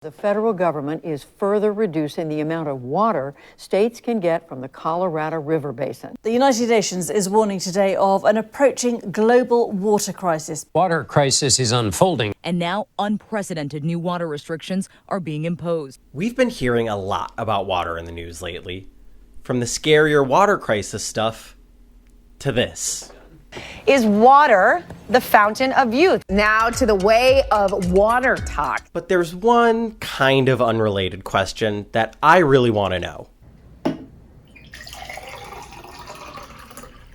The federal government is further reducing the amount of water states can get from the Colorado River Basin. The United Nations is warning today of an approaching global water crisis. Water crisis is unfolding. And now unprecedented new water restrictions are being imposed. We've been hearing a lot about water in the news lately. From the scarier water crisis stuff to this. Is water the fountain of youth? Now to the way of water talk. But there's one kind of unrelated question that I really want to know.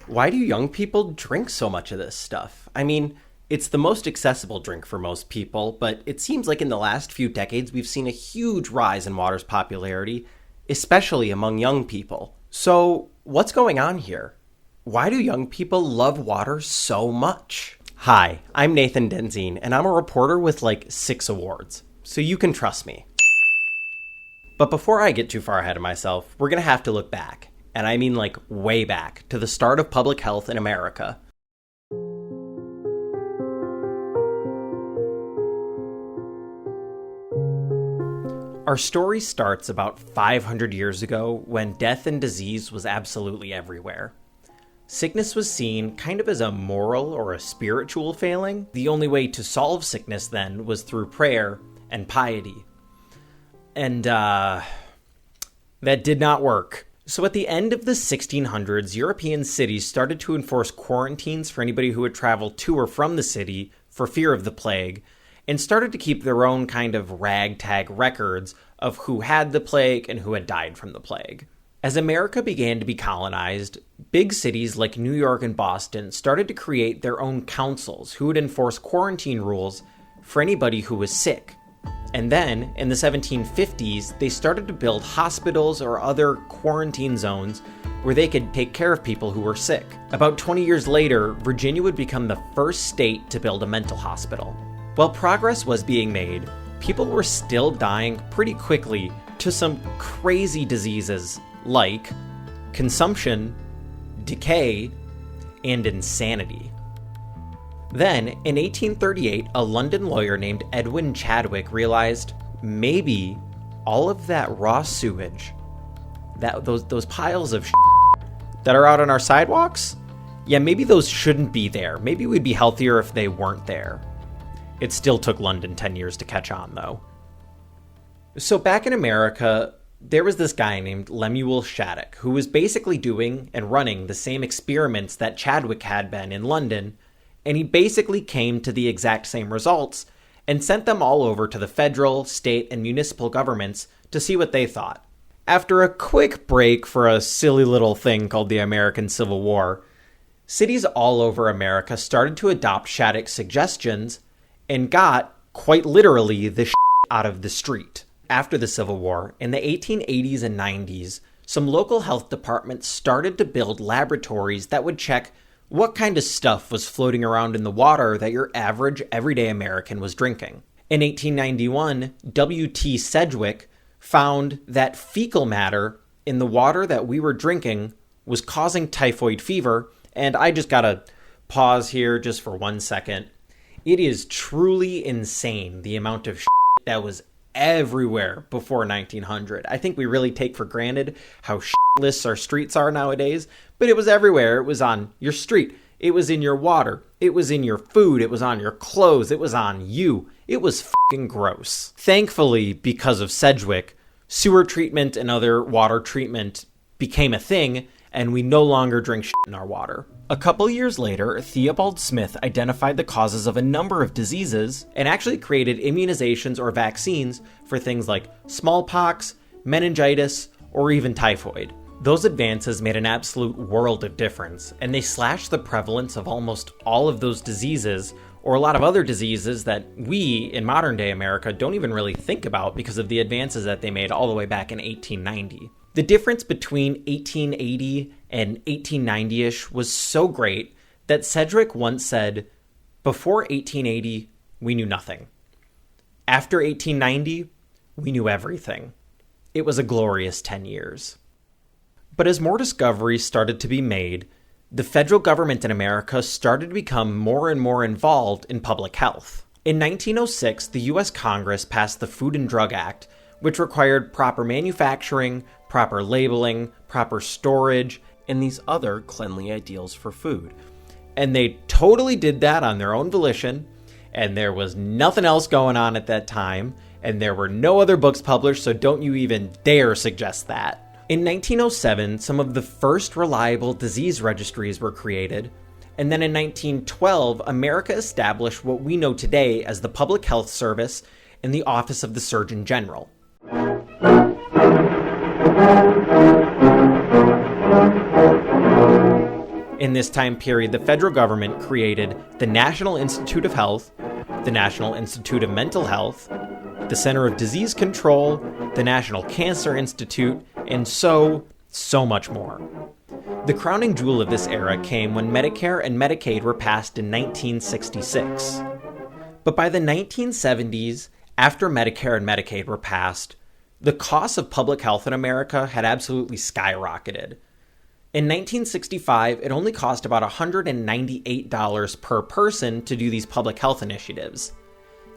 Why do young people drink so much of this stuff? I mean, it's the most accessible drink for most people, but it seems like in the last few decades we've seen a huge rise in water's popularity, especially among young people. So, what's going on here? Why do young people love water so much? Hi, I'm Nathan Denzine, and I'm a reporter with like 6 awards, so you can trust me. But before I get too far ahead of myself, we're gonna have to look back, and I mean like way back, to the start of public health in America. Our story starts about 500 years ago when death and disease was absolutely everywhere. Sickness was seen kind of as a moral or a spiritual failing. The only way to solve sickness then was through prayer and piety. And, that did not work. So at the end of the 1600s, European cities started to enforce quarantines for anybody who would travel to or from the city for fear of the plague, and started to keep their own kind of ragtag records of who had the plague and who had died from the plague. As America began to be colonized, big cities like New York and Boston started to create their own councils who would enforce quarantine rules for anybody who was sick. And then, in the 1750s, they started to build hospitals or other quarantine zones where they could take care of people who were sick. About 20 years later, Virginia would become the first state to build a mental hospital. While progress was being made, people were still dying pretty quickly to some crazy diseases like consumption, decay, and insanity. Then, in 1838, a London lawyer named Edwin Chadwick realized maybe all of that raw sewage, those piles of that are out on our sidewalks, maybe those shouldn't be there. Maybe we'd be healthier if they weren't there. It still took London 10 years to catch on, though. So back in America, there was this guy named Lemuel Shattuck who was basically doing and running the same experiments that Chadwick had been in London, and he basically came to the exact same results and sent them all over to the federal, state, and municipal governments to see what they thought. After a quick break for a silly little thing called the American Civil War, cities all over America started to adopt Shattuck's suggestions and got, quite literally, the out of the street. After the Civil War, in the 1880s and 90s, some local health departments started to build laboratories that would check what kind of stuff was floating around in the water that your average, everyday American was drinking. In 1891, W.T. Sedgwick found that fecal matter in the water that we were drinking was causing typhoid fever, and I just gotta pause here just for 1 second. It is truly insane the amount of that was everywhere before 1900. I think we really take for granted how shitless our streets are nowadays, but it was everywhere. It was on your street. It was in your water. It was in your food. It was on your clothes. It was on you. It was fucking gross. Thankfully, because of Sedgwick, sewer treatment and other water treatment became a thing, and we no longer drink shit in our water. A couple years later, Theobald Smith identified the causes of a number of diseases and actually created immunizations or vaccines for things like smallpox, meningitis, or even typhoid. Those advances made an absolute world of difference, and they slashed the prevalence of almost all of those diseases, or a lot of other diseases that we, in modern day America, don't even really think about because of the advances that they made all the way back in 1890. The difference between 1880 and 1890-ish was so great that Sedgwick once said, before 1880, we knew nothing. After 1890, we knew everything. It was a glorious 10 years. But as more discoveries started to be made, the federal government in America started to become more and more involved in public health. In 1906, the U.S. Congress passed the Food and Drug Act, which required proper manufacturing, proper labeling, proper storage, and these other cleanly ideals for food. And they totally did that on their own volition, and there was nothing else going on at that time, and there were no other books published, so don't you even dare suggest that. In 1907, some of the first reliable disease registries were created, and then in 1912, America established what we know today as the Public Health Service and the Office of the Surgeon General. In this time period, the federal government created the National Institute of Health, the National Institute of Mental Health, the Center of Disease Control, the National Cancer Institute, and so much more. The crowning jewel of this era came when Medicare and Medicaid were passed in 1966. But by the 1970s, after Medicare and Medicaid were passed, the cost of public health in America had absolutely skyrocketed. In 1965, it only cost about $198 per person to do these public health initiatives.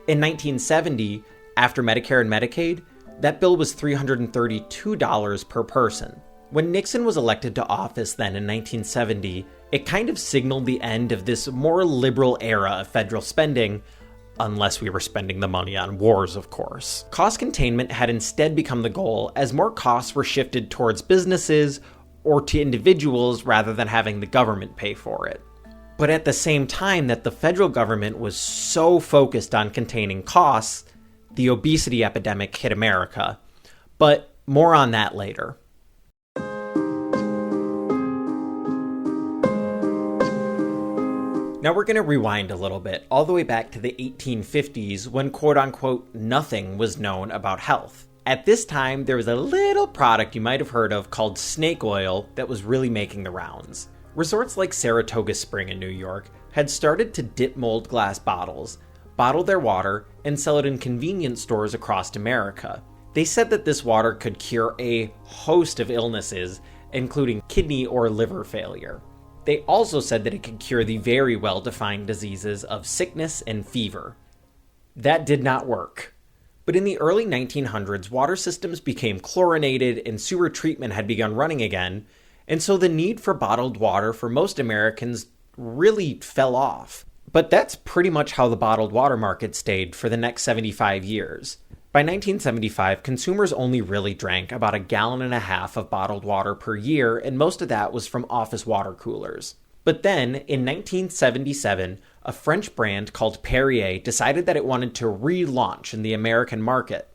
In 1970, after Medicare and Medicaid, that bill was $332 per person. When Nixon was elected to office then in 1970, it kind of signaled the end of this more liberal era of federal spending, unless we were spending the money on wars, of course. Cost containment had instead become the goal as more costs were shifted towards businesses or to individuals rather than having the government pay for it. But at the same time that the federal government was so focused on containing costs, the obesity epidemic hit America. But more on that later. Now we're going to rewind a little bit, all the way back to the 1850s when quote-unquote nothing was known about health. At this time, there was a little product you might have heard of called snake oil that was really making the rounds. Resorts like Saratoga Spring in New York had started to dip mold glass bottles, bottle their water, and sell it in convenience stores across America. They said that this water could cure a host of illnesses, including kidney or liver failure. They also said that it could cure the very well-defined diseases of sickness and fever. That did not work. But in the early 1900s, water systems became chlorinated and sewer treatment had begun running again, and so the need for bottled water for most Americans really fell off. But that's pretty much how the bottled water market stayed for the next 75 years. By 1975, consumers only really drank about 1.5 gallons of bottled water per year, and most of that was from office water coolers. But then, in 1977, a French brand called Perrier decided that it wanted to relaunch in the American market.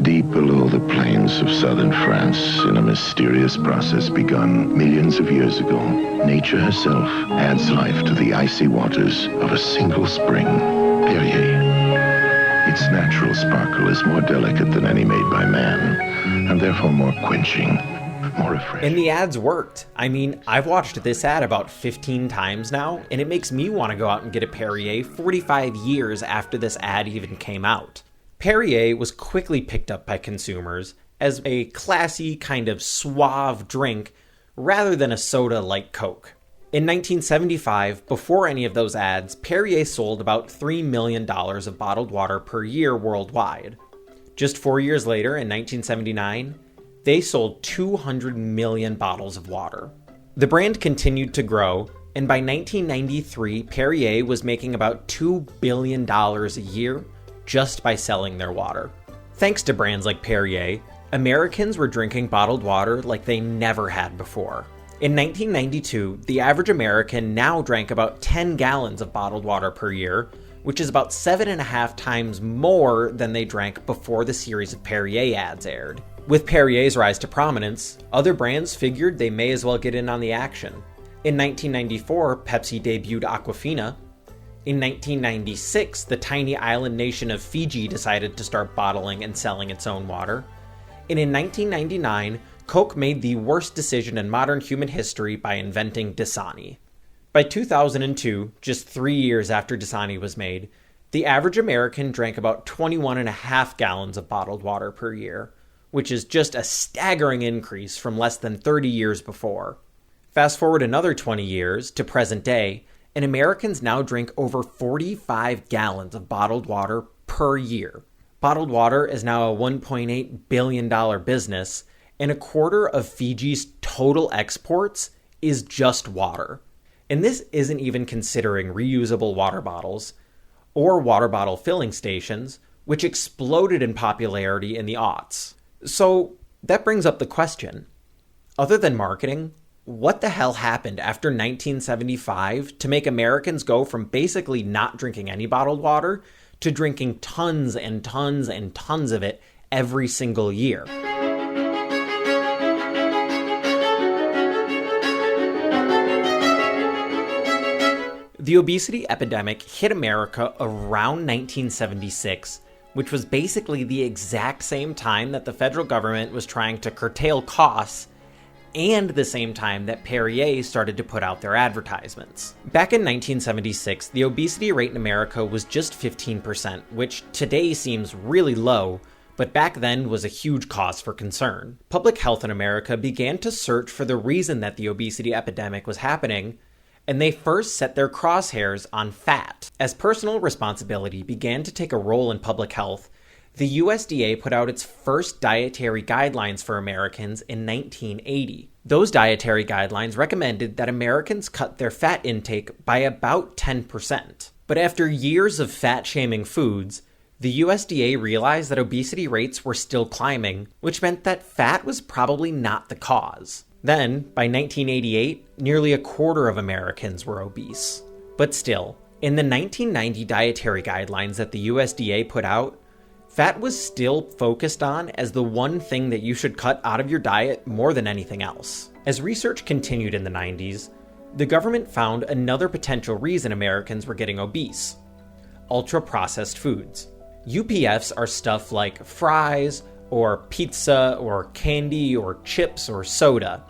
Deep below the plains of southern France, in a mysterious process begun millions of years ago, nature herself adds life to the icy waters of a single spring, Perrier. Its natural sparkle is more delicate than any made by man, and therefore more quenching, more refreshing. And the ads worked. I mean, I've watched this ad about 15 times now, and it makes me want to go out and get a Perrier 45 years after this ad even came out. Perrier was quickly picked up by consumers as a classy, kind of suave drink rather than a soda like Coke. In 1975, before any of those ads, Perrier sold about $3 million of bottled water per year worldwide. Just 4 years later, in 1979, they sold 200 million bottles of water. The brand continued to grow, and by 1993, Perrier was making about $2 billion a year just by selling their water. Thanks to brands like Perrier, Americans were drinking bottled water like they never had before. In 1992, the average American now drank about 10 gallons of bottled water per year, which is about 7.5 times more than they drank before the series of Perrier ads aired. With Perrier's rise to prominence, other brands figured they may as well get in on the action. In 1994, Pepsi debuted Aquafina. In 1996, the tiny island nation of Fiji decided to start bottling and selling its own water. And in 1999, Coke made the worst decision in modern human history by inventing Dasani. By 2002, just 3 years after Dasani was made, the average American drank about 21.5 gallons of bottled water per year, which is just a staggering increase from less than 30 years before. Fast forward another 20 years to present day, and Americans now drink over 45 gallons of bottled water per year. Bottled water is now a $1.8 billion business, and a quarter of Fiji's total exports is just water. And this isn't even considering reusable water bottles or water bottle filling stations, which exploded in popularity in the aughts. So that brings up the question, other than marketing, what the hell happened after 1975 to make Americans go from basically not drinking any bottled water to drinking tons and tons and tons of it every single year? The obesity epidemic hit America around 1976, which was basically the exact same time that the federal government was trying to curtail costs and the same time that Perrier started to put out their advertisements. Back in 1976, the obesity rate in America was just 15%, which today seems really low, but back then was a huge cause for concern. Public health in America began to search for the reason that the obesity epidemic was happening, and they first set their crosshairs on fat. As personal responsibility began to take a role in public health, the USDA put out its first dietary guidelines for Americans in 1980. Those dietary guidelines recommended that Americans cut their fat intake by about 10%. But after years of fat-shaming foods, the USDA realized that obesity rates were still climbing, which meant that fat was probably not the cause. Then, by 1988, nearly a quarter of Americans were obese. But still, in the 1990 dietary guidelines that the USDA put out, fat was still focused on as the one thing that you should cut out of your diet more than anything else. As research continued in the 90s, the government found another potential reason Americans were getting obese: ultra-processed foods. UPFs are stuff like fries, or pizza, or candy, or chips, or soda.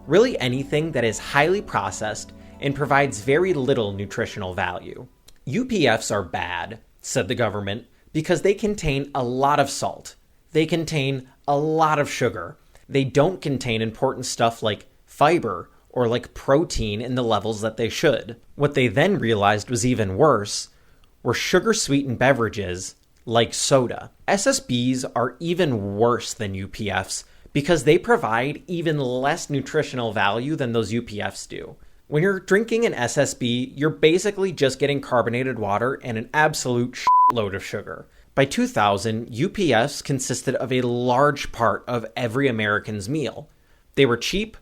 Really anything that is highly processed and provides very little nutritional value. UPFs are bad, said the government, because they contain a lot of salt. They contain a lot of sugar. They don't contain important stuff like fiber or like protein in the levels that they should. What they then realized was even worse were sugar-sweetened beverages like soda. SSBs are even worse than UPFs because they provide even less nutritional value than those UPFs do. When you're drinking an SSB, you're basically just getting carbonated water and an absolute load of sugar. By 2000, UPFs consisted of a large part of every American's meal. They were cheap,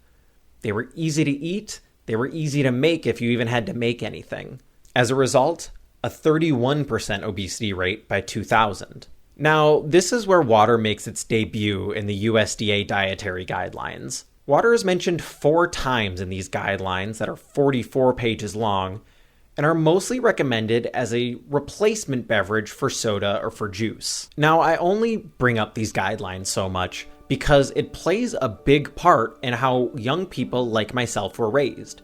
they were easy to eat, they were easy to make if you even had to make anything. As a result, a 31% obesity rate by 2000. Now, this is where water makes its debut in the USDA dietary guidelines. Water is mentioned 4 times in these guidelines that are 44 pages long and are mostly recommended as a replacement beverage for soda or for juice. Now, I only bring up these guidelines so much because it plays a big part in how young people like myself were raised.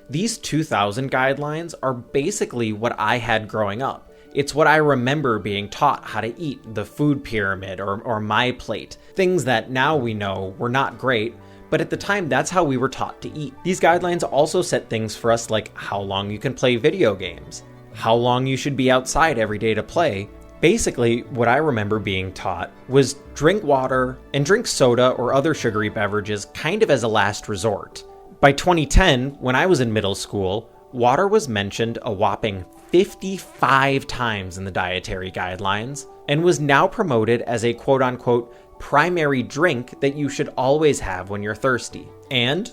These 2000 guidelines are basically what I had growing up. It's what I remember being taught how to eat, the food pyramid or my plate, things that now we know were not great, but at the time that's how we were taught to eat. These guidelines also set things for us like how long you can play video games, how long you should be outside every day to play. Basically, what I remember being taught was drink water and drink soda or other sugary beverages kind of as a last resort. By 2010, when I was in middle school, water was mentioned a whopping 55 times in the dietary guidelines and was now promoted as a quote-unquote primary drink that you should always have when you're thirsty. And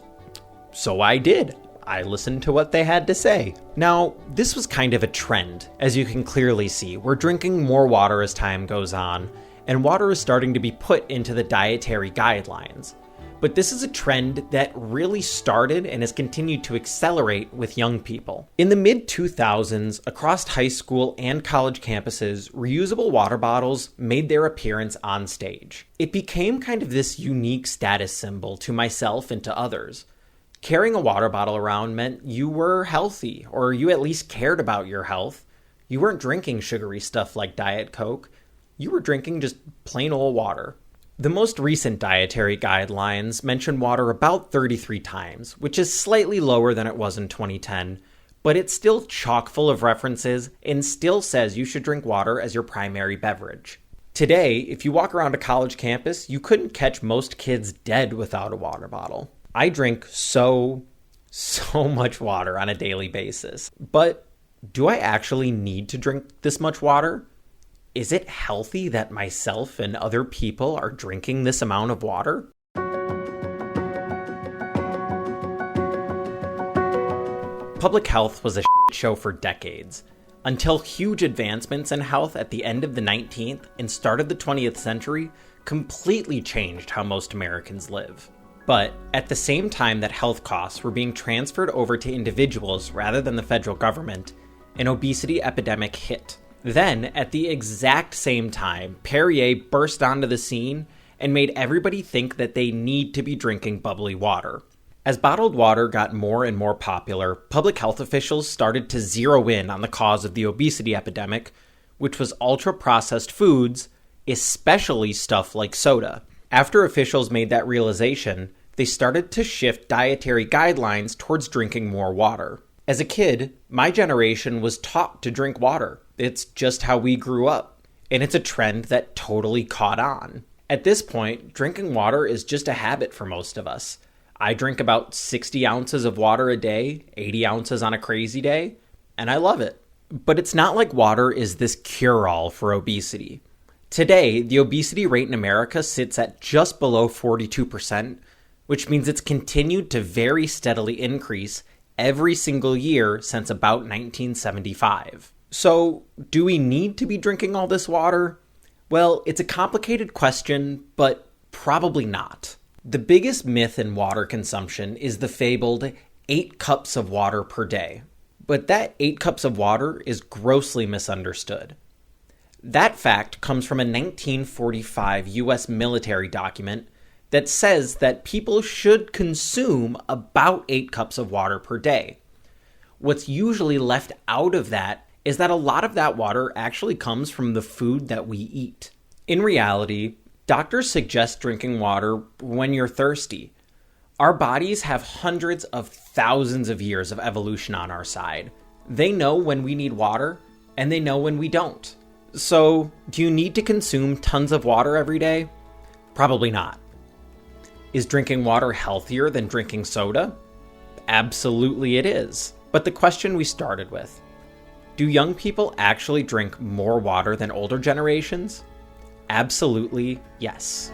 so I did. I listened to what they had to say. Now, this was kind of a trend, as you can clearly see. We're drinking more water as time goes on, and water is starting to be put into the dietary guidelines. But this is a trend that really started and has continued to accelerate with young people. In the mid-2000s, across high school and college campuses, reusable water bottles made their appearance on stage. It became kind of this unique status symbol to myself and to others. Carrying a water bottle around meant you were healthy, or you at least cared about your health. You weren't drinking sugary stuff like Diet Coke. You were drinking just plain old water. The most recent dietary guidelines mention water about 33 times, which is slightly lower than it was in 2010, but it's still chock full of references and still says you should drink water as your primary beverage. Today, if you walk around a college campus, you couldn't catch most kids dead without a water bottle. I drink so much water on a daily basis. But do I actually need to drink this much water? Is it healthy that myself and other people are drinking this amount of water? Public health was a shit show for decades, until huge advancements in health at the end of the 19th and start of the 20th century completely changed how most Americans live. But at the same time that health costs were being transferred over to individuals rather than the federal government, an obesity epidemic hit. Then, at the exact same time, Perrier burst onto the scene and made everybody think that they need to be drinking bubbly water. As bottled water got more and more popular, public health officials started to zero in on the cause of the obesity epidemic, which was ultra-processed foods, especially stuff like soda. After officials made that realization, they started to shift dietary guidelines towards drinking more water. As a kid, my generation was taught to drink water. It's just how we grew up, and it's a trend that totally caught on. At this point, drinking water is just a habit for most of us. I drink about 60 ounces of water a day, 80 ounces on a crazy day, and I love it. But it's not like water is this cure-all for obesity. Today, the obesity rate in America sits at just below 42%, which means it's continued to very steadily increase every single year since about 1975. So, do we need to be drinking all this water? Well, it's a complicated question, but probably not. The biggest myth in water consumption is the fabled 8 cups of water per day. But that 8 cups of water is grossly misunderstood. That fact comes from a 1945 US military document that says that people should consume about 8 cups of water per day. What's usually left out of that is that a lot of that water actually comes from the food that we eat. In reality, doctors suggest drinking water when you're thirsty. Our bodies have hundreds of thousands of years of evolution on our side. They know when we need water, and they know when we don't. So, do you need to consume tons of water every day? Probably not. Is drinking water healthier than drinking soda? Absolutely it is. But the question we started with, do young people actually drink more water than older generations? Absolutely yes.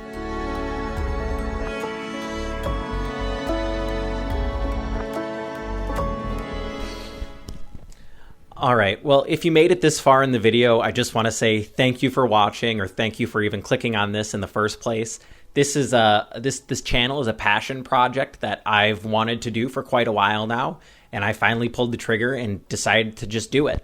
All right, well, if you made it this far in the video, I just want to say thank you for watching, or thank you for even clicking on this in the first place. This is this channel is a passion project that I've wanted to do for quite a while now, and I finally pulled the trigger and decided to just do it.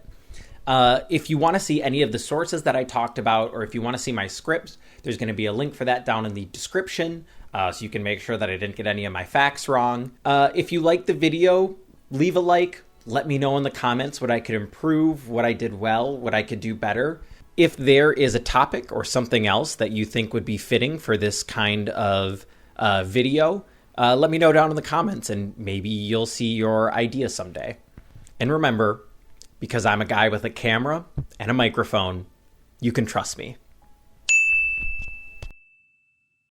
If you want to see any of the sources that I talked about, or if you want to see my scripts, there's going to be a link for that down in the description, so you can make sure that I didn't get any of my facts wrong. If you liked the video, leave a like. Let me know in the comments what I could improve, what I did well, what I could do better. If there is a topic or something else that you think would be fitting for this kind of video, let me know down in the comments, and maybe you'll see your idea someday. And remember, because I'm a guy with a camera and a microphone, you can trust me.